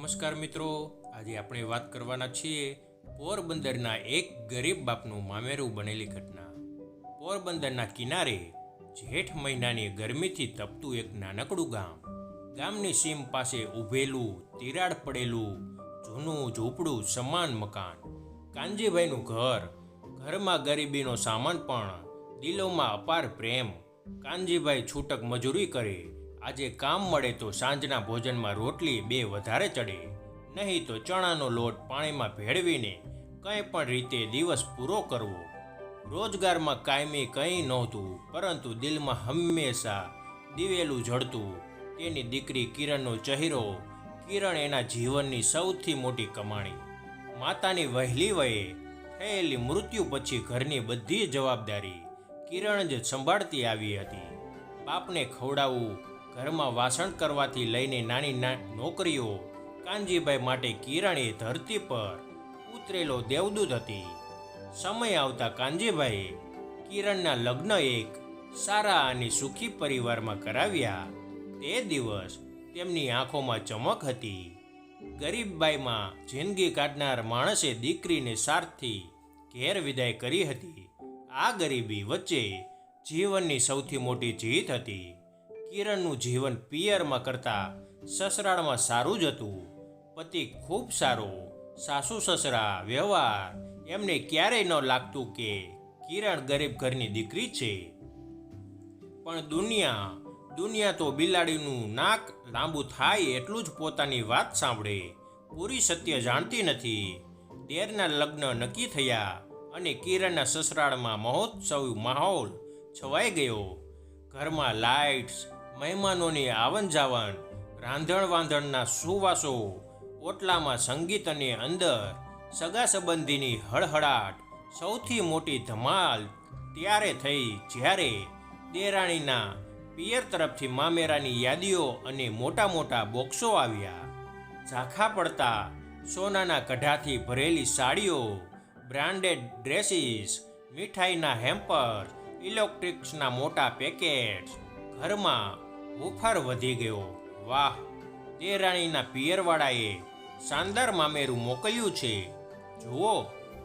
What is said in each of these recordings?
નમસ્કાર મિત્રો, આજે આપણે વાત કરવાના છીએ પોરબંદરના એક ગરીબ બાપનું મામેરું બનેલી ઘટના. પોરબંદરના કિનારે જેઠ મહિનાની ગરમીથી તપતું એક નાનકડું ગામ. ગામની સીમ પાસે ઊભેલું તિરાડ પડેલું જૂનું ઝૂંપડું સમાન મકાન. કાનજીભાઈનું ઘર. ઘરમાં ગરીબીનો સામાન પણ દિલોમાં અપાર પ્રેમ. કાનજીભાઈ છૂટક મજૂરી કરે. આજે કામ મળે તો સાંજના ભોજનમાં રોટલી 2 વધારે ચડે, નહીં તો ચણાનો લોટ પાણીમાં ભેળવીને કંઈ પણ રીતે દિવસ પૂરો કરવો. રોજગારમાં કાયમી કંઈ નહોતું, પરંતુ દિલમાં હંમેશા દિવેલું જળતું. તેની દીકરી કિરણનો ચહેરો. કિરણ એના જીવનની સૌથી મોટી કમાણી. માતાની વહેલી વયે થયેલી મૃત્યુ પછી ઘરની બધી જવાબદારી કિરણ જ સંભાળતી આવી હતી. બાપને ખવડાવવું, ઘરમાં વાસણ કરવાથી લઈને નાની નોકરીઓ. કાનજીભાઈ માટે કિરણ એ ધરતી પર ઉતરેલો દેવદૂત હતી. સમય આવતા કાનજીભાઈએ કિરણના લગ્ન એક સારા અને સુખી પરિવારમાં કરાવ્યા. તે દિવસ તેમની આંખોમાં ચમક હતી. ગરીબબાઈમાં જિંદગી કાઢનાર માણસે દીકરીને સારથી ઘેર વિદાય કરી હતી. આ ગરીબી વચ્ચે જીવનની સૌથી મોટી જીત હતી. કિરણનું જીવન પિયરમાં કરતાં સસરાળમાં સારું જ હતું. પતિ ખૂબ સારો, સાસુ સસરા વ્યવહાર. એમને ક્યારેય ન લાગતું કે કિરણ ગરીબ ઘરની દીકરી છે. પણ દુનિયા તો બિલાડીનું નાક લાંબુ થાય એટલું જ પોતાની વાત સાંભળે. પૂરી સત્ય જાણતી નથી. દેરના લગ્ન નક્કી થયા અને કિરણના સસરાળમાં મહોત્સવ માહોલ છવાઈ ગયો. ઘરમાં લાઇટ્સ, મહેમાનોની આવન જાવન, રાંધણ વાંધણના સુવાસો, ઓટલામાં સંગીત અને અંદર સગા સંબંધીની હળહળાટ. સૌથી મોટી ધમાલ ત્યારે થઈ જ્યારે દેરાણીના પિયર તરફથી મામેરાની યાદીઓ અને મોટા મોટા બોક્સો આવ્યા. ઝાંખા પડતા સોનાના કઢાથી ભરેલી સાડીઓ, બ્રાન્ડેડ ડ્રેસીસ, મીઠાઈના હેમ્પર, ઇલેક્ટ્રિક્સના મોટા પેકેટ્સ. ઘરમાં હુફાર વધી ગયો. વાહ, દેરાણીના પિયરવાળાએ શાનદાર મામેરું મોકલ્યું છે. જુઓ,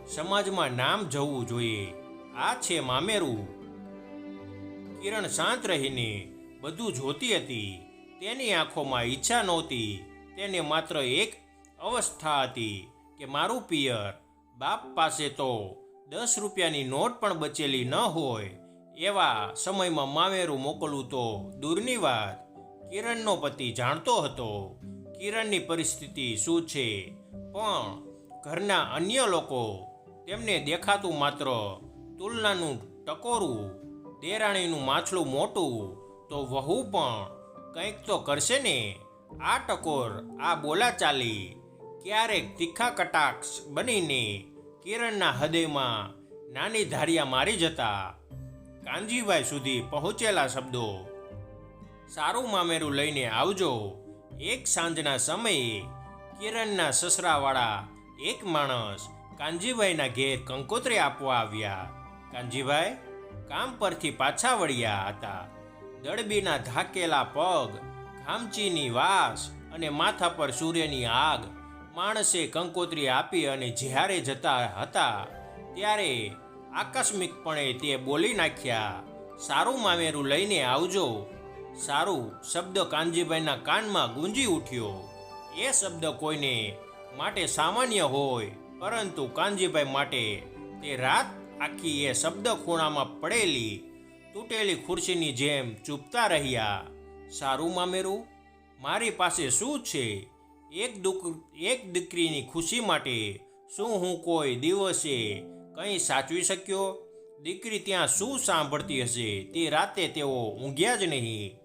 સમાજમાં નામ જવું જોઈએ. આ છે મામેરું. કિરણ શાંત રહીને બધું જોતી હતી. તેની આંખોમાં ઈચ્છા નહોતી. તેને માત્ર એક અવસ્થા હતી કે મારું પિયર. બાપ પાસે તો 10 રૂપિયાની નોટ પણ બચેલી ન હોય. એવા સમયમાં મામેરું મોકલવું તો દૂરની વાત. કિરણનો પતિ જાણતો હતો કિરણની પરિસ્થિતિ શું છે, પણ ઘરના અન્ય લોકો તેમને દેખાતું માત્ર તુલનાનું ટકોરું. દેરાણીનું માછલું મોટું તો વહુ પણ કંઈક તો કરશે ને. આ ટકોર, આ બોલાચાલી ક્યારેક તીખા કટાક્ષ બનીને કિરણના હૃદયમાં નાની ધારિયા મારી જતા. કાનજીભાઈ સુધી પહોંચેલા શબ્દો, સારું મામેરું લઈને આવજો. એક સાંજના સમયે કિરણના સસરાવાળા એક માણસ કાનજીભાઈના ઘેર કંકોત્રી આપવા આવ્યા. કાનજીભાઈ કામ પરથી પાછા વળ્યા હતા. દળબીના ધાકેલા પગ, ખામચીની વાસ અને માથા પર સૂર્યની આગ. માણસે કંકોત્રી આપી અને જ્યારે જતા હતા ત્યારે આકસ્મિકપણે તે બોલી નાખ્યા, સારું મામેરું લઈને આવજો. સારું શબ્દ કાનજીભાઈના કાનમાં ગુંજી ઉઠ્યો. એ શબ્દ કોઈને માટે સામાન્ય હોય, પરંતુ કાનજીભાઈ માટે તે રાત આખી એ શબ્દ ખૂણામાં પડેલી તૂટેલી ખુરશીની જેમ ચૂપતા રહ્યા. સારું મામેરું? મારી પાસે શું છે? એક દીકરીની ખુશી માટે શું હું કોઈ દિવસે કંઈ સાચવી શક્યો? દીકરી ત્યાં શું સાંભળતી હશે? તે રાતે તેઓ ઊંઘ્યા જ નહીં.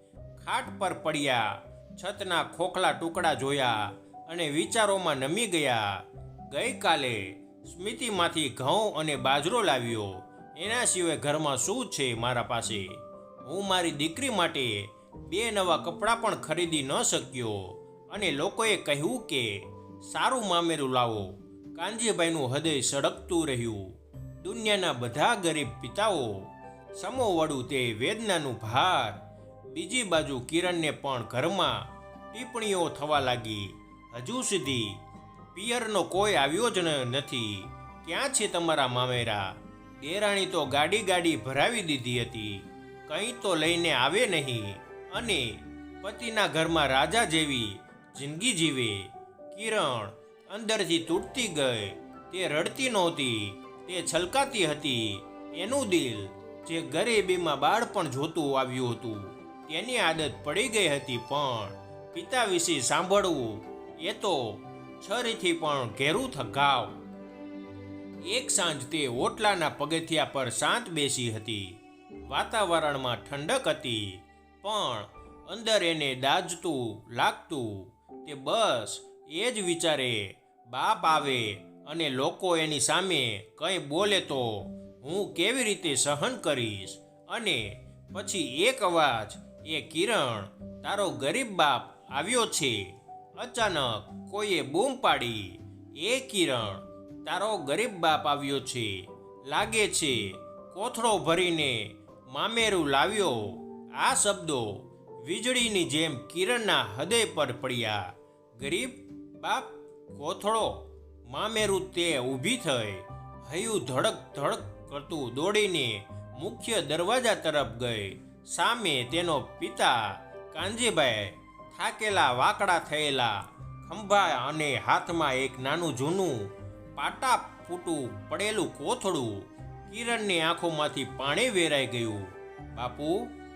ખાટ પર પડ્યા, છતના ખોખલા ટુકડા જોયા અને વિચારોમાં નમી ગયા. ગઈકાલે સ્મૃતિમાંથી ઘઉં અને બાજરો લાવ્યો. એના સિવાય ઘરમાં શું છે મારા પાસે? હું મારી દીકરી માટે 2 નવા કપડાં પણ ખરીદી ન શક્યો. અને લોકોએ કહ્યું કે સારું મામેરું લાવો. કાનજીભાઈનું હૃદય સળગતું રહ્યું. દુનિયાના બધા ગરીબ પિતાઓ સમો વળું તે વેદનાનું ભાર. બીજી બાજુ કિરણને પણ ઘરમાં ટિપ્પણીઓ થવા લાગી. હજુ સુધી પિયરનો કોઈ આવ્યો જ નથી. ક્યાં છે તમારા મામેરા? દેરાણી તો ગાડી ભરાવી દીધી હતી, કંઈ તો લઈને આવે નહીં અને પતિના ઘરમાં રાજા જેવી જિંદગી જીવે. કિરણ અંદરથી તૂટતી ગઈ. તે રડતી નહોતી, તે છલકાતી હતી. એનું દિલ જે ગરીબીમાં બાળપણ જોતું આવ્યું હતું તેની આદત પડી ગઈ હતી, પણ પિતા વિશે સાંભળવું એ તો છરીથી પણ ઘેરું ઘાવ. એક સાંજ તે ઓટલાના પગથિયા પર શાંત બેસી હતી. વાતાવરણમાં ઠંડક હતી, પણ અંદર એને દાઝતું લાગતું. તે બસ એ જ વિચારે, બાપ આવે અને લોકો એની સામે કંઈ બોલે તો હું કેવી રીતે સહન કરીશ? અને પછી એક અવાજ, એ કિરણ, તારો ગરીબ બાપ આવ્યો છે. અચાનક કોઈએ બૂમ પાડી, એ કિરણ, તારો ગરીબ બાપ આવ્યો છે. લાગે છે કોથળો ભરીને મામેરું લાવ્યો. આ શબ્દો વીજળીની જેમ કિરણના હૃદય પર પડ્યા. ગરીબ બાપ, કોથળો, મામેરું. તે ઊભી થઈ, હૈયું ધડક ધડક કરતું દોડીને મુખ્ય દરવાજા તરફ ગઈ. સામે તેનો પિતા કાનજીભાઈ, થાકેલા વાકડા થયેલા ખંભા અને હાથમાં એક નાનું જૂનું પાટા ફૂટું પડેલું કોથળું. કિરણની આંખોમાંથી પાણી વેરાઈ ગયું. બાપુ,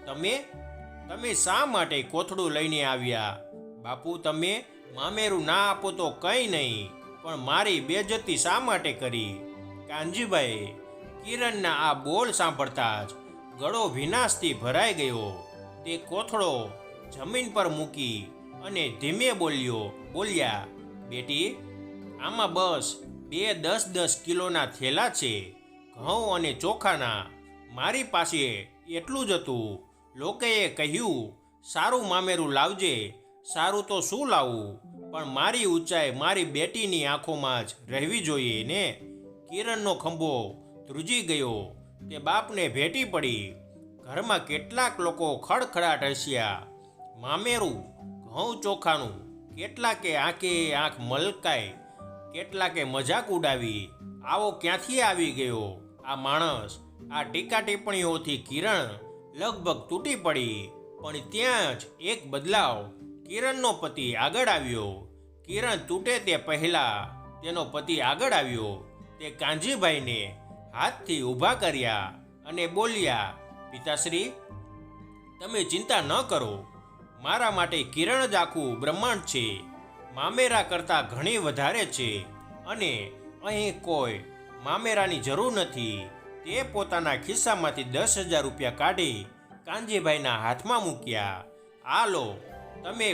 તમે શા માટે કોથળું લઈને આવ્યા? બાપુ, તમે મામેરું ના આપો તો કંઈ નહીં, પણ મારી બેજતી શા માટે કરી? કાનજીભાઈ કિરણના આ બોલ સાંભળતા જ ગળો ભીનાશથી ભરાઈ ગયો. તે કોથળો જમીન પર મૂકી અને ધીમે બોલ્યા, બેટી, આમાં બસ 2 10-10 કિલોના થેલા છે, ઘઉં અને ચોખાના. મારી પાસે એટલું જ હતું. લોકોએ કહ્યું, સારું મામેરું લાવજે. સારું તો શું લાવવું, પણ મારી ઊંચાઈ મારી બેટીની આંખોમાં જ રહેવી જોઈએ ને. કિરણનો ખંભો ધ્રુજી ગયો. તે બાપને ભેટી પડી. ઘરમાં કેટલાક લોકો ખડખડાટ હસ્યા. મામેરું, ઘઉં ચોખાનું. કેટલાકે આંખે આંખ મલકાઈ, કેટલાકે મજાક ઉડાવી. આવો ક્યાંથી આવી ગયો આ માણસ? આ ટીકા ટિપ્પણીઓથી કિરણ લગભગ તૂટી પડી. પણ ત્યાં જ એક બદલાવ. કિરણનો પતિ આગળ આવ્યો. કિરણ તૂટે તે પહેલા તેનો પતિ આગળ આવ્યો. તે કાનજીભાઈને હાથથી ઊભા કર્યા અને બોલ્યા, પિતાશ્રી, તમે ચિંતા ન કરો. મારા માટે કિરણ જ આખું બ્રહ્માંડ છે. મામેરા કરતાં ઘણી વધારે છે અને અહીં કોઈ મામેરાની જરૂર નથી. તે પોતાના ખિસ્સામાંથી 10,000 રૂપિયા કાઢી કાનજીભાઈના હાથમાં મૂક્યા. આ લો, તમે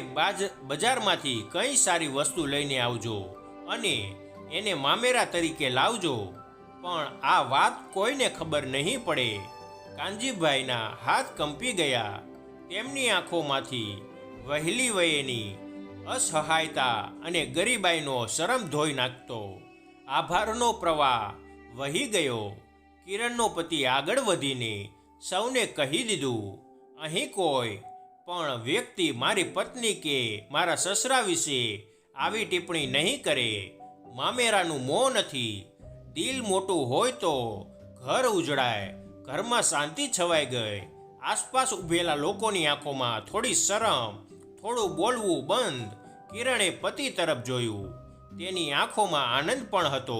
બજારમાંથી કંઈ સારી વસ્તુ લઈને આવજો અને એને મામેરા તરીકે લાવજો, પણ આ વાત કોઈને ખબર નહીં પડે. કાનજીભાઈના હાથ કંપી ગયા. તેમની આંખોમાંથી વહેલી વયેની અસહાયતા અને ગરીબાઈનો શરમ ધોઈ નાખતો આભારનો પ્રવાહ વહી ગયો. કિરણનો પતિ આગળ વધીને સૌને કહી દીધું, અહીં કોઈ પણ વ્યક્તિ મારી પત્ની કે મારા સસરા વિશે આવી ટિપ્પણી નહીં કરે. મામેરાનું મોં નથી. દિલ મોટું હોય તો ઘર ઉજળાય. ઘરમાં શાંતિ છવાઈ ગઈ. આસપાસ ઊભેલા લોકોની આંખોમાં થોડી શરમ, થોડું બોલવું બંધ. કિરણે પતિ તરફ જોયું. તેની આંખોમાં આનંદ પણ હતો,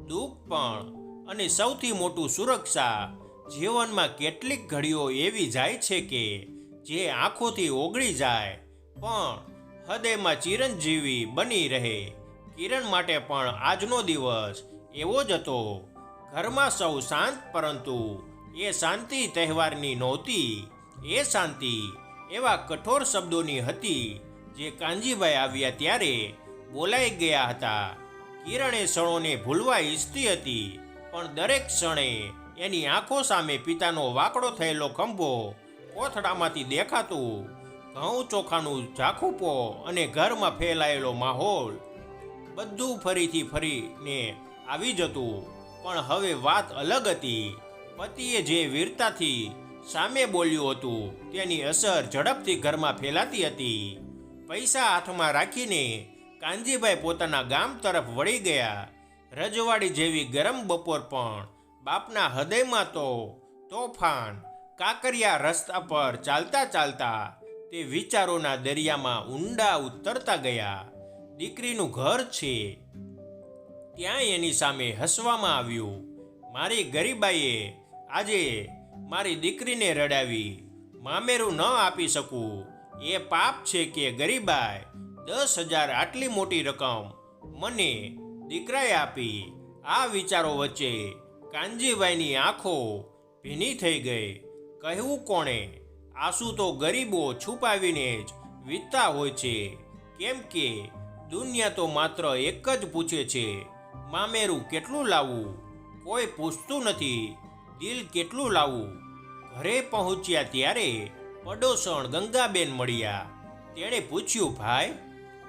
દુઃખ પણ, અને સૌથી મોટું સુરક્ષા. જીવનમાં કેટલીક ઘડીઓ એવી જાય છે કે જે આંખોથી ઓગળી જાય પણ હૃદયમાં ચિરંજીવી બની રહે. કિરણ માટે પણ આજનો દિવસ એવો જ હતો. ઘરમાં સૌ શાંત, પરંતુ એ શાંતિ તહેવારની નહોતી. એ શાંતિ એવા કઠોર શબ્દોની હતી જે કાનજીભાઈ આવ્યા ત્યારે બોલાઈ ગયા હતા. કિરણે ક્ષણોને ભૂલવા ઈચ્છતી હતી, પણ દરેક ક્ષણે એની આંખો સામે પિતાનો વાંકડો થયેલો ખંભો કોથળામાંથી દેખાતું, ઘઉં ચોખાનું ઝાખુપો અને ઘરમાં ફેલાયેલો માહોલ. બધું ફરીને આવી જતું, પણ હવે વાત અલગ હતી. પતિએ જે વીરતાથી સામે બોલ્યું હતું તેની અસર ઝડપથી ઘરમાં ફેલાતી હતી. પૈસા હાથમાં રાખીને કાનજીભાઈ પોતાના ગામ તરફ વળી ગયા. રજવાડી જેવી ગરમ બપોર પણ બાપના હૃદયમાં તો તોફાન. કાંકરિયા રસ્તા પર ચાલતા ચાલતા તે વિચારોના દરિયામાં ઊંડા ઉતરતા ગયા. દીકરીનું ઘર છે ત્યાં એની સામે હસવામાં આવ્યું. મારી ગરીબાઈએ આજે મારી દીકરીને રડાવી. મામેરું ન આપી શકું એ પાપ છે કે ગરીબાઈ 10,000 આટલી મોટી રકમ મને દીકરાએ આપી. આ વિચારો વચ્ચે કાનજીભાઈની આંખો ભીની થઈ ગઈ. કહેવું કોણે? આંસુ તો ગરીબો છુપાવીને જ વીતતા હોય છે. કેમ કે દુનિયા તો માત્ર એક જ પૂછે છે, મામેરું કેટલું લાવવું? કોઈ પૂછતું નથી દિલ કેટલું લાવવું. ઘરે પહોંચ્યા ત્યારે પડોસણ ગંગાબેન મળ્યા. તેણે પૂછ્યું, ભાઈ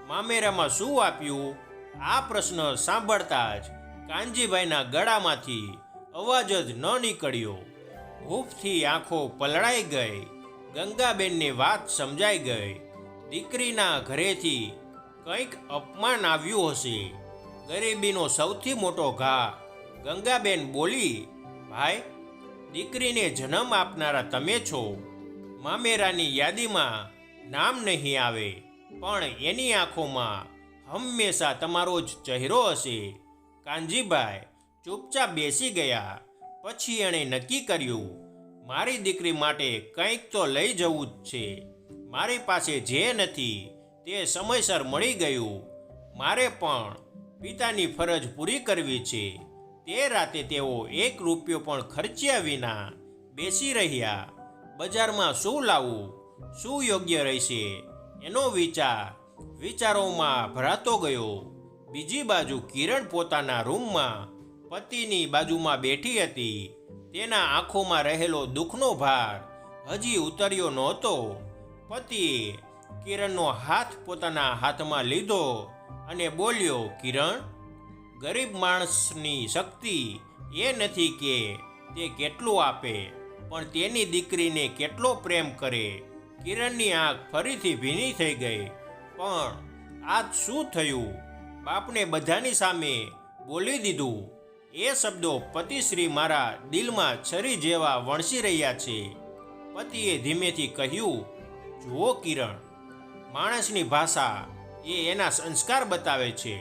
મામેરામાં શું આપ્યું? આ પ્રશ્ન સાંભળતા જ કાનજીભાઈના ગળામાંથી અવાજ જ ન નીકળ્યો. હૂંફથી આંખો પલળાઈ ગઈ. ગંગાબેનને વાત સમજાઈ ગઈ. દીકરીના ઘરેથી કંઈક અપમાન આવ્યું હશે. ગરીબીનો સૌથી મોટો ઘા. ગંગાબેન બોલી, ભાઈ દીકરીને જન્મ આપનારા તમે છો. મામેરાની યાદીમાં નામ નહીં આવે, પણ એની આંખોમાં હંમેશા તમારો જ ચહેરો હશે. કાનજીભાઈ ચૂપચાપ બેસી ગયા. પછી એણે નક્કી કર્યું, મારી દીકરી માટે કંઈક તો લઈ જવું જ છે. મારી પાસે જે નથી તે સમયસર મળી ગયું. મારે પણ પિતાની ફરજ પૂરી કરવી છે. તે રાતે તેઓ 1 રૂપિયો પણ ખર્ચ્યા વિના બેસી રહ્યા. બજારમાં શું લાવવું, શું યોગ્ય રહેશે એનો વિચારોમાં ભરાતો ગયો. બીજી બાજુ કિરણ પોતાના રૂમમાં પતિની બાજુમાં બેઠી હતી. તેના આંખોમાં રહેલો દુઃખનો ભાર હજી ઉતર્યો નહોતો. પતિએ કિરણનો હાથ પોતાના હાથમાં લીધો અને બોલ્યો, કિરણ, ગરીબ માણસની શક્તિ એ નથી કે તે કેટલું આપે, પણ તેની દીકરીને કેટલો પ્રેમ કરે. કિરણની આંખ ફરીથી ભીની થઈ ગઈ. પણ આજ શું થયું? બાપને બધાની સામે બોલી દીધું. એ શબ્દો પતિશ્રી મારા દિલમાં છરી જેવા વણસી રહ્યા છે. પતિએ ધીમેથી કહ્યું, જુઓ કિરણ, માણસની ભાષા એ એના સંસ્કાર બતાવે છે.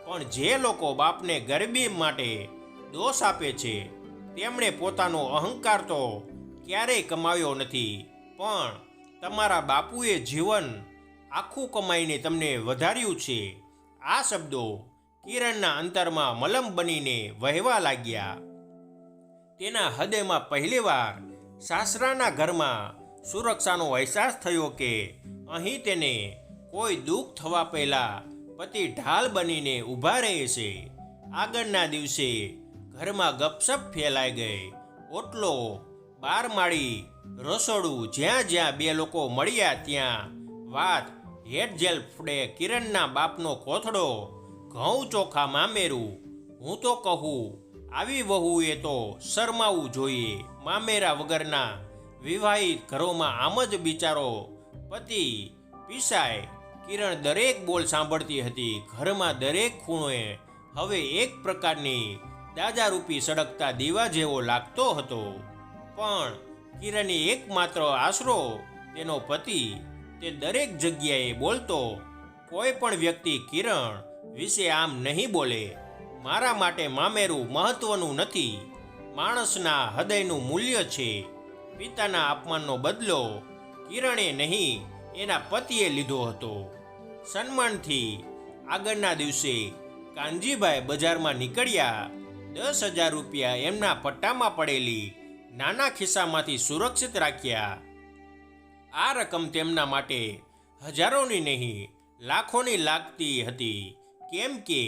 પણ જે લોકો બાપને ગરીબી માટે દોષ આપે છે તેમણે પોતાનો અહંકાર તો ક્યારેય કમાયો નથી. પણ તમારા બાપુએ જીવન આખું કમાઈને તમને વધાર્યું છે. આ શબ્દો કિરણના અંતરમાં મલમ બનીને વહેવા લાગ્યા. તેના હૃદયમાં પહેલીવાર સાસરાના ઘરમાં સુરક્ષાનો અહેસાસ થયો કે અહીં તેને કોઈ દુઃખ થવા પહેલાં પતિ ઢાલ બનીને ઊભા રહે છે. આગળના દિવસે ઘરમાં ગપસપ ફેલાઈ ગઈ. ઓટલો, 12 માળી, રસોડું, જ્યાં જ્યાં 2 લોકો મળ્યા ત્યાં વાત હેઠ ફૂડે. કિરણના બાપનો કોથળો, ઘઉં ચોખા, મામેરું. હું તો કહું, આવી વહુએ તો શરમાવું જોઈએ. મામેરા વગરના વિવાહિત ઘરોમાં આમ જ બિચારો પતિ પીસાય. કિરણ દરેક બોલ સાંભળતી હતી. ઘરમાં દરેક ખૂણે હવે એક પ્રકારની દાજારૂપી સળગતા દીવા જેવો લાગતો હતો. પણ કિરણની એકમાત્ર આશરો તેનો પતિ. તે દરેક જગ્યાએ બોલતો, કોઈ પણ વ્યક્તિ કિરણ વિશે આમ નહીં બોલે. મારા માટે મામેરું મહત્વનું નથી, માણસના હૃદયનું મૂલ્ય છે. પિતાના અપમાનનો બદલો કિરણે નહીં, એના પતિએ લીધો હતો. સન્માનથી આગળના દિવસે કાનજીભાઈ બજારમાં નીકળ્યા. 10,000 રૂપિયા એમના પટ્ટામાં પડેલી નાના ખિસ્સામાંથી સુરક્ષિત રાખ્યા. આ રકમ તેમના માટે હજારોની નહીં, લાખોની લાગતી હતી. કેમ કે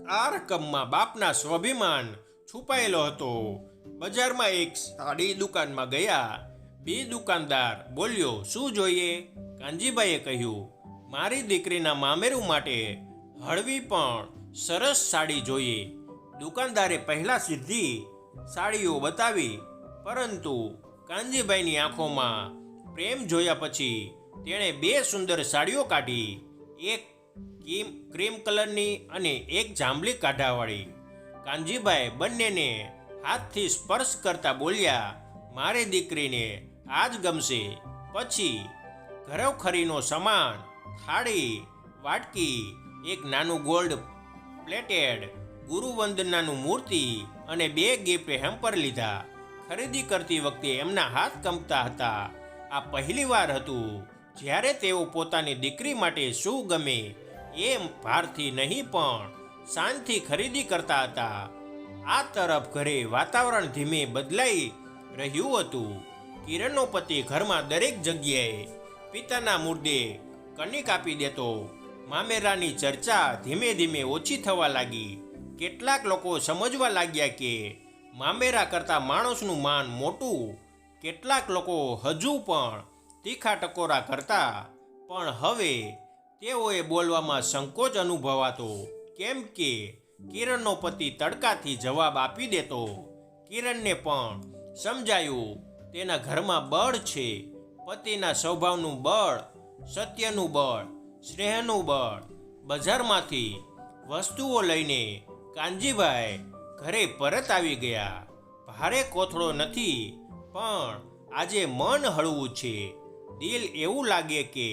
આ રકમમાં બાપના સ્વાભિમાન છુપાયેલો હતો. બજારમાં એક સાડી દુકાનમાં ગયા. બે દુકાનદાર બોલ્યો, શું જોઈએ? કાનજીભાઈએ કહ્યું, મારી દીકરીના મામેરું માટે હળવી પણ સરસ સાડી જોઈએ. દુકાનદારે પહેલા સીધી સાડીઓ બતાવી, પરંતુ કાનજીભાઈની આંખોમાં પ્રેમ જોયા પછી તેણે 2 સુંદર સાડીઓ કાઢી. એક ક્રીમ કલરની અને એક જાંબલી કાંઠાવાળી. કાનજીભાઈ બંનેને હાથથી સ્પર્શ કરતા બોલ્યા, મારી દીકરીને આ જ ગમશે. પછી ઘરોખરીનો સામાન, થાળી, વાટકી, એક નાનું ગોલ્ડ પ્લેટેડ ગુરુવંદનાનું મૂર્તિ અને 2 ગિફ્ટ હેમ્પર લીધા. ખરીદી કરતી વખતે એમના હાથ કંપતા હતા. આ પહેલીવાર હતું જ્યારે તેઓ પોતાની દીકરી માટે શું ગમે એમ ભારથી નહીં પણ શાનથી ખરીદી કરતા હતા. આ તરફ ઘરે વાતાવરણ ધીમે બદલાઈ રહ્યું હતું. કિરણનો પતિ ઘરમાં દરેક જગ્યાએ પિતાના મુર્દે કની કાપી દેતો. મામેરાની ચર્ચા ધીમે ધીમે ઓછી થવા લાગી. કેટલાક લોકો સમજવા લાગ્યા કે મામેરા કરતાં માણસનું માન મોટું. કેટલાક લોકો હજુ પણ તીખા ટકોરા કરતા, પણ હવે તેઓએ બોલવામાં સંકોચ અનુભવાતો, કેમ કે કિરણનો પતિ તડકાથી જવાબ આપી દેતો. કિરણને પણ સમજાયું તેના ઘરમાં બળ છે. પતિના સ્વભાવનું બળ, સત્યનું બળ, સ્નેહનું બળ. બજારમાંથી વસ્તુઓ લઈને કાનજીભાઈ ઘરે પરત આવી ગયા. ભારે કોથળો નથી, પણ આજે મન હળવું છે. દિલ એવું લાગે કે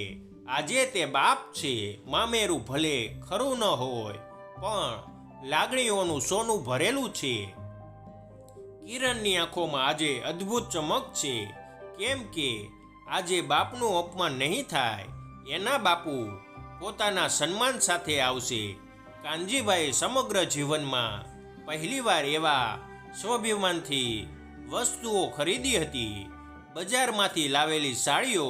આજે તે બાપ છે. મામેરું ભલે ખરું ન હોય, પણ લાગણીઓનું સોનું ભરેલું છે. કિરણની આંખોમાં આજે અદ્ભુત ચમક છે, કેમ કે આજે બાપનું અપમાન નહીં થાય. એના બાપુ પોતાના સન્માન સાથે આવશે. કાનજીભાઈ સમગ્ર જીવનમાં પહેલીવાર એવા સ્વાભિમાનથી વસ્તુઓ ખરીદી હતી. બજારમાંથી લાવેલી સાડીઓ,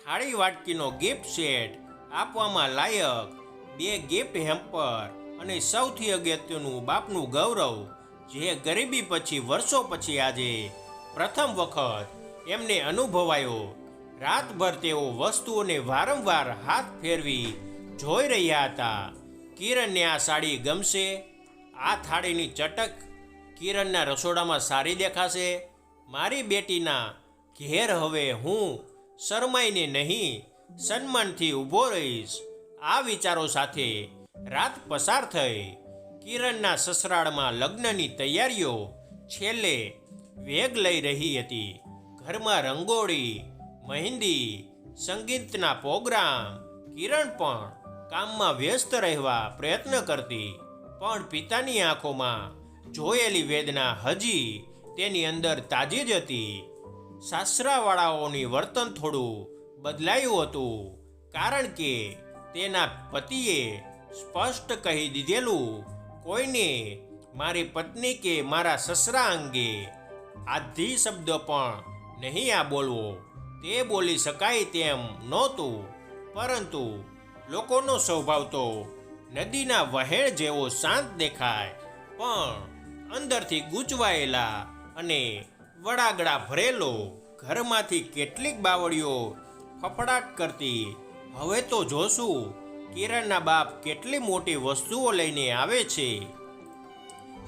થાળી વાટકીનો ગિફ્ટ સેટ, આપવામાં લાયક 2 ગિફ્ટ હેમ્પર અને સૌથી અગત્યનું બાપનું ગૌરવ, જે ગરીબી પછી વર્ષો પછી આજે પ્રથમ વખત એમને અનુભવાયો. રાતભર તેઓ વસ્તુઓને વારંવાર હાથ ફેરવી જોઈ રહ્યા હતા. કિરણને આ સાડી ગમશે, આ થાળીની ચટક કિરણના રસોડામાં સારી દેખાશે. મારી બેટીના ઘેર હવે હું શરમાઈને નહીં, સન્માનથી ઊભો રહીશ. આ વિચારો સાથે રાત પસાર થઈ. કિરણના સસરાળમાં લગ્નની તૈયારીઓ છેલ્લે વેગ લઈ રહી હતી. ઘરમાં રંગોળી, મહેંદી, સંગીતના પ્રોગ્રામ. કિરણ પણ કામમાં વ્યસ્ત રહેવા પ્રયત્ન કરતી, પણ પિતાની આંખોમાં જોયેલી વેદના હજી તેની અંદર તાજી જ હતી. સાસરાવાળાઓની વર્તન થોડું બદલાયું હતું, કારણ કે તેના પતિએ સ્પષ્ટ કહી દીધેલું, કોઈને મારી પત્ની કે મારા સસરા અંગે આધી શબ્દ પણ નહીં આ બોલવો. તે બોલી શકાય તેમ નહોતું, પરંતુ લોકોનો સ્વભાવ તો નદીના વહેણ જેવો શાંત દેખાય, પણ અંદરથી ગૂંચવાયેલા અને વડાગડા ભરેલો. ઘરમાંથી કેટલીક બાવળીઓ ફફડાટ કરતી. હવે તો જોશું કિરણના બાપ કેટલી મોટી વસ્તુઓ લઈને આવે છે.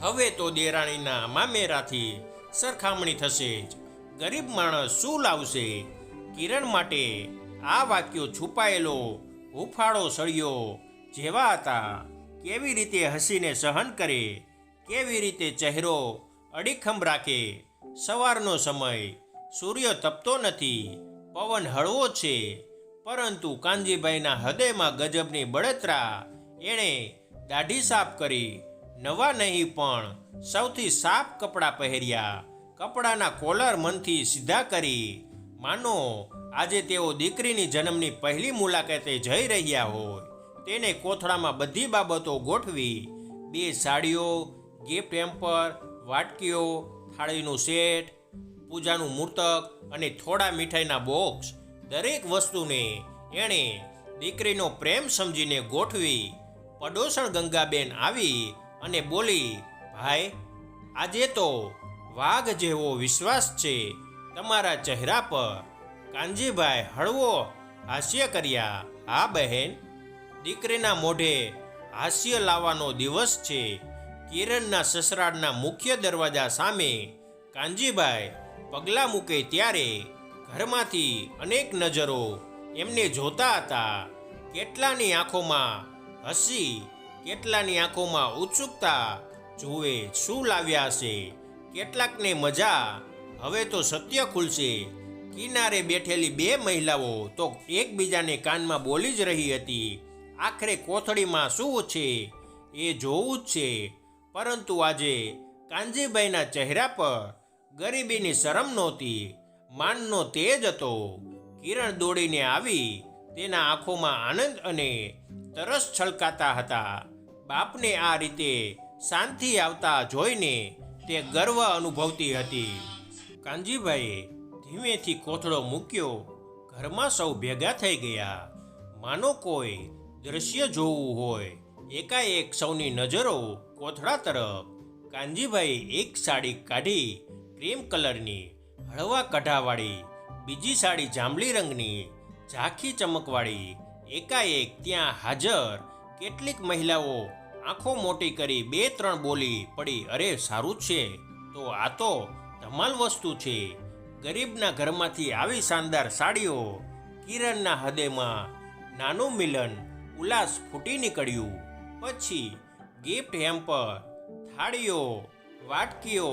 હવે તો દેરાણીના મામેરાથી સરખામણી થશે જ. ગરીબ માણસ શું લાવશે? કિરણ માટે આ વાક્યો છુપાયેલો હુંફાળો સળિયો જેવા હતા. કેવી રીતે હસીને સહન કરે, કેવી રીતે ચહેરો અડીખમ રાખે. સવારનો સમય, સૂર્ય તપતો નથી, પવન હળવો છે, પરંતુ કાનજીભાઈના હૃદયમાં ગજબની બળતરા. એણે દાઢી સાફ કરી, નવા નહીં પણ સૌથી સાફ કપડાં પહેર્યા. કપડાના કોલર મનથી સીધા કરી, માનો આજે તેઓ દીકરીની જન્મની પહેલી મુલાકાતે જઈ રહ્યા હોય. તેને કોથળામાં બધી બાબતો ગોઠવી. 2 સાડીઓ, ગિફ્ટ હેમ્પર, વાટકીઓ, થાળીનું સેટ, પૂજાનું મૂર્તક અને થોડા મીઠાઈના બોક્સ. દરેક વસ્તુને એણે દીકરીનો પ્રેમ સમજીને ગોઠવી. પડોસણ ગંગાબેન આવી અને બોલી, ભાઈ, આજે તો વાઘ જેવો વિશ્વાસ છે તમારા ચહેરા પર. કાનજીભાઈ હળવો હાસ્ય કર્યા. હા બહેન, દીકરીના મોઢે હાસ્ય લાવવાનો દિવસ છે. કિરણના સસરાળના મુખ્ય દરવાજા સામે કાનજીભાઈ પગલાં મૂકે ત્યારે ઘરમાંથી અનેક નજરો એમને જોતા હતા. કેટલાની આંખોમાં હસી. કેટલાની આંખોમાં ઉત્સુકતા. જુએ શું લાવ્યા હશે. કેટલાકને મજા. હવે તો સત્ય ખુલશે. કિનારે બેઠેલી બે મહિલાઓ તો એકબીજાને કાનમાં બોલી જ રહી હતી. આખરે કોથળીમાં શું છે એ જોવું જ છે. પરંતુ આજે કાનજીભાઈના ચહેરા પર ગરીબીની શરમ નહોતી, માનનો તેજ હતો. કિરણ દોડીને આવી. તેના આંખોમાં આનંદ અને તરસ છલકાતા હતા. બાપને આ રીતે શાંતિ આવતા જોઈને તે ગર્વ અનુભવતી હતી. કાનજીભાઈએ ધીમેથી કોથળો મૂક્યો. ઘરમાં સૌ ભેગા થઈ ગયા. માનો કોઈ દ્રશ્ય જોવું હોય. એકાએક સૌની નજરો કોથળા તરફ. કાનજીભાઈએ એક સાડી કાઢી, ક્રીમ કલરની, હળવા કઢાવાળી. બીજી સાડી જાંબલી રંગની, ઝાંખી ચમકવાળી. એકાએક ત્યાં હાજર કેટલીક મહિલાઓ આંખો મોટી કરી 2-3 બોલી પડી, અરે સારું છે, તો આ તો ધમાલ વસ્તુ છે. ગરીબના ઘરમાંથી આવી શાનદાર સાડીઓ. કિરણના હૃદયમાં નાનું મિલન ઉલ્લાસ ફૂટી નીકળ્યું. પછી ગિફ્ટ હેમ્પર, થાળીઓ, વાટકીઓ,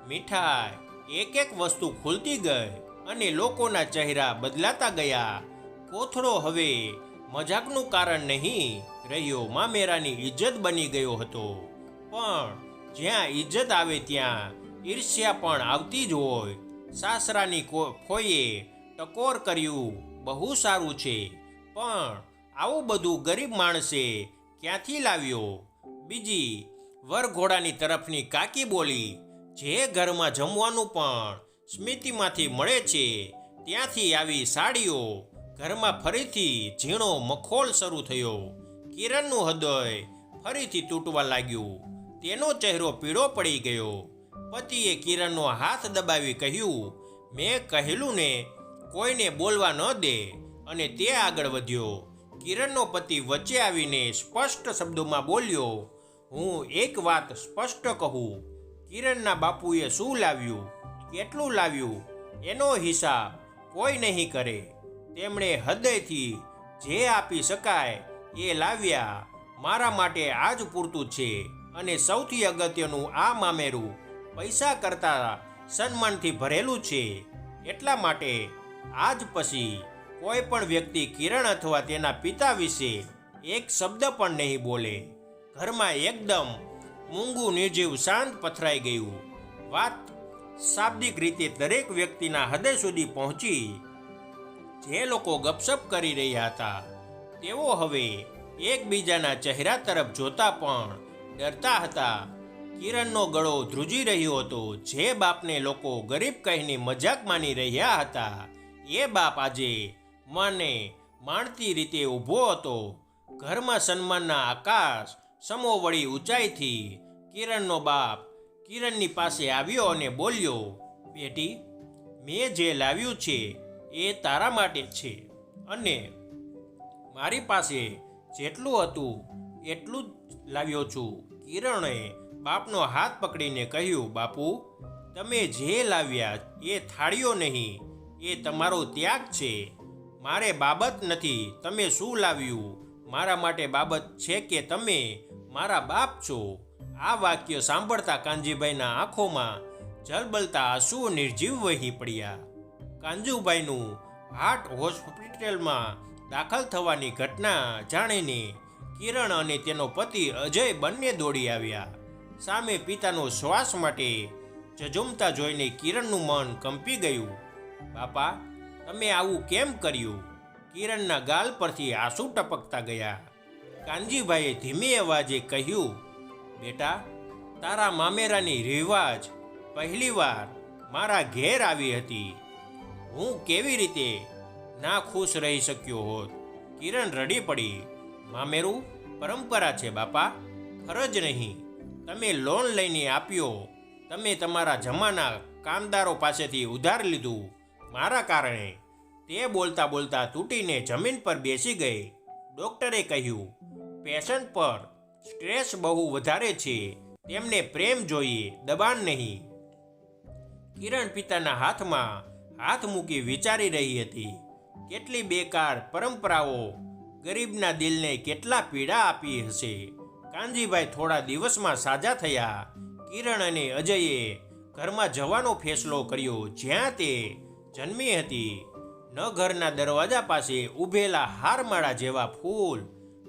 મીઠાઈ, એક એક વસ્તુ ખુલતી ગઈ અને લોકોના ચહેરા બદલાતા ગયા. કોથળો હવે મજાકનું કારણ નહીં રહ્યો, મામેરાની ઇજ્જત બની ગયો હતો. પણ જ્યાં ઇજ્જત આવે ત્યાં ઈર્ષ્યા પણ આવતી જ હોય. સાસરાની ફોઈએ ટકોર કર્યું, બહુ સારું છે, પણ આવું બધું ગરીબ માણસે ક્યાંથી લાવ્યો? બીજી વરઘોડાની તરફની કાકી બોલી, જે ઘરમાં જમવાનું પણ સ્મૃતિમાંથી મળે છે ત્યાંથી આવી સાડીઓ. ઘરમાં ફરીથી ઝીણો મખોલ શરૂ થયો. કિરણનું હૃદય ફરીથી તૂટવા લાગ્યું. તેનો ચહેરો પીળો પડી ગયો. પતિએ કિરણનો હાથ દબાવી કહ્યું, મેં કહેલું ને કોઈને બોલવા ન દે, અને તે આગળ વધ્યો. કિરણનો પતિ વચ્ચે આવીને સ્પષ્ટ શબ્દોમાં બોલ્યો, હું એક વાત સ્પષ્ટ કહું. કિરણના બાપુએ શું લાવ્યું, કેટલું લાવ્યું, એનો હિસાબ કોઈ નહીં કરે. તેમણે હૃદયથી જે આપી શકાય એ લાવ્યા. મારા માટે આજ પૂરતું છે. અને સૌથી અગત્યનું, આ મામેરું પૈસા કરતાં સન્માનથી ભરેલું છે. એટલા માટે આજ પછી કોઈ પણ વ્યક્તિ કિરણ અથવા તેના પિતા વિશે એક શબ્દ પણ નહીં બોલે. ઘરમાં એકદમ મૂંગું નિર્જીવ શાંત પથરાઈ ગયું. વાત શાબ્દિક રીતે દરેક વ્યક્તિના હૃદય સુધી પહોંચી. જે લોકો ગપસપ કરી રહ્યા હતા તેઓ હવે એકબીજાના ચહેરા તરફ જોતા પણ ડરતા હતા. કિરણનો ગળો ધ્રુજી રહ્યો હતો. જે બાપને લોકો ગરીબ કહીને મજાક માની રહ્યા હતા, એ બાપ આજે મને માણતી રીતે ઊભો હતો. ઘરમાં સન્માનના આકાશ સમો વળી ઊંચાઈથી કિરણનો બાપ કિરણની પાસે આવ્યો અને બોલ્યો, બેટી, મેં જે લાવ્યું છે એ તારા માટે છે, અને મારી પાસે જેટલું હતું એટલું જ લાવ્યો છું. કિરણે બાપનો હાથ પકડીને કહ્યું, બાપુ, તમે જે લાવ્યા એ થાળીઓ નહીં, એ તમારો ત્યાગ છે. મારે બાબત નથી તમે શું લાવ્યું, મારા માટે બાબત છે કે તમે મારા બાપ છો. આ વાક્ય સાંભળતા કાનજીભાઈના આંખોમાં જલબલતા આંસુઓ નિર્જીવ વહી પડ્યા. કાનજીભાઈનું હાર્ટ હોસ્પિટલમાં દાખલ થવાની ઘટના જાણીને કિરણ અને તેનો પતિ અજય બંને દોડી આવ્યા. સામે પિતાનો શ્વાસ માટે ઝઝૂમતા જોઈને કિરણનું મન કંપી ગયું. બાપા, તમે આવું કેમ કર્યું? કિરણના ગાલ પરથી આંસુ ટપકતા ગયા. કાનજીભાઈએ ધીમે અવાજે કહ્યું, બેટા, તારા મામેરાની રિવાજ પહેલીવાર મારા ઘેર આવી હતી. હું કેવી રીતે ના ખુશ રહી શક્યો હોત? કિરણ રડી પડી. મામેરું પરંપરા છે બાપા, ફરજ નહીં. તમે લોન લઈને આપ્યો, તમે તમારા જમાના કામદારો પાસેથી ઉધાર લીધું મારા કારણે. તે બોલતા બોલતા તૂટીને જમીન પર બેસી ગઈ. ડૉક્ટરે કહ્યું, પેશન્ટ પર સ્ટ્રેસ બહુ વધારે છે, તેમને પ્રેમ જોઈએ, દબાણ નહીં. કિરણ પિતાના હાથમાં હાથ મૂકી વિચારી રહી હતી. કેટલી બેકાર પરંપરાઓ ગરીબના દિલને કેટલા પીડા આપી હશે. કાનજીભાઈ થોડા દિવસમાં સાજા થયા. કિરણ અને અજયે ઘરમાં જવાનો ફેસલો કર્યો જ્યાં તે જન્મી હતી. ન ઘરના દરવાજા પાસે ઊભેલા હારમાળા જેવા ફૂલ,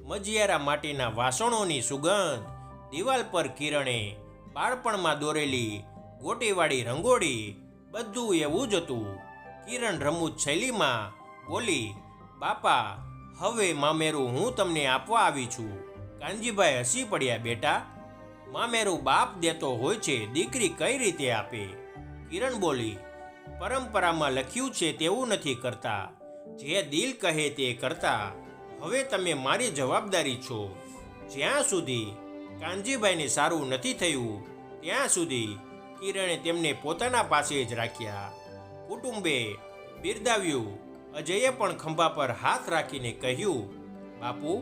મજિયારા માટીના વાસણોની સુગંધ, દિવાલ પર કિરણે બાળપણમાં દોરેલી ગોટીવાળી રંગોળી, બધું એવું જ હતું. કિરણ રમૂજ શૈલીમાં બોલી, બાપા, હવે મામેરું હું તમને આપવા આવી છું. કાનજીભાઈ હસી પડ્યા, બેટા, મામેરું બાપ દેતો હોય છે, દીકરી કઈ રીતે આપે? કિરણ બોલી, પરંપરામાં લખ્યું છે તેવું નથી કરતા, જે દિલ કહે તે કરતા. હવે તમે મારી જવાબદારી છો. જ્યાં સુધી કાનજીભાઈને સારું નથી થયું ત્યાં સુધી કિરણે તેમને પોતાના પાસે જ રાખ્યા. કુટુંબે બિરદાવ્યું. અજયે પણ ખંભા પર હાથ રાખીને કહ્યું, બાપુ,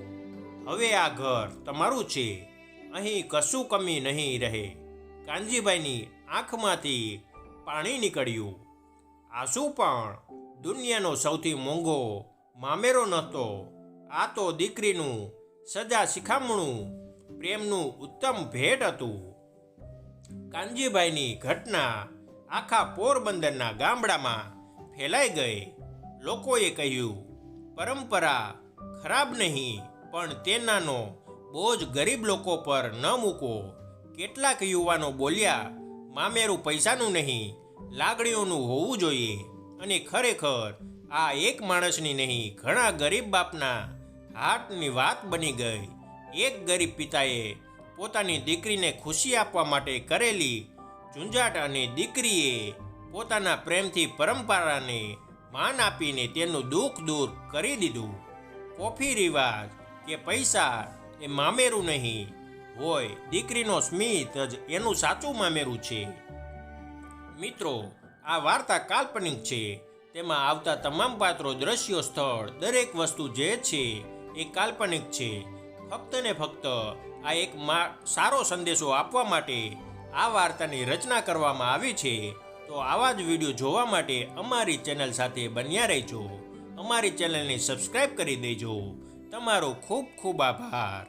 હવે આ ઘર તમારું છે, અહીં કશું કમી નહીં રહે. કાનજીભાઈની આંખમાંથી પાણી નીકળ્યું. આંસુ પણ દુનિયાનો સૌથી મોંઘો મામેરો નહોતો. આ તો દીકરીનું સજા શિખામણું, પ્રેમનું ઉત્તમ ભેટ હતું. કાનજીભાઈની ઘટના આખા પોરબંદરના ગામડામાં ફેલાઈ ગઈ. લોકોએ કહ્યું, પરંપરા ખરાબ નહીં, પણ તેનાનો બોજ ગરીબ લોકો પર ન મૂકો. કેટલાક યુવાનો બોલ્યા, મામેરું પૈસાનું નહીં, લાગણીઓનું હોવું જોઈએ. અને ખરેખર આ એક માણસની નહીં, ઘણા ગરીબ બાપના હાર્ટની વાત બની ગઈ. એક ગરીબ પિતાએ પોતાની દીકરીને ખુશી આપવા માટે કરેલી ઝંઝાટ અને દીકરીએ પોતાના પ્રેમથી પરંપરાને માન આપીને તેનું દુઃખ દૂર કરી દીધું. કોફી રિવાજ કે પૈસા એ મામેરું નહીં હોય, દીકરીનો સ્મિત જ એનું સાચું મામેરું છે. મિત્રો, આ વાર્તા કાલ્પનિક છે. તેમાં આવતા તમામ પાત્રો, દ્રશ્યો, સ્થળ, દરેક વસ્તુ જે છે એ કાલ્પનિક છે. ફક્ત ને ફક્ત આ એક સારો સંદેશો આપવા માટે આ વાર્તાની રચના કરવામાં આવી છે. તો આવા જ વિડીયો જોવા માટે અમારી ચેનલ સાથે બન્યા રહેજો. અમારી ચેનલને સબસ્ક્રાઈબ કરી દેજો. તમારો ખૂબ ખૂબ આભાર.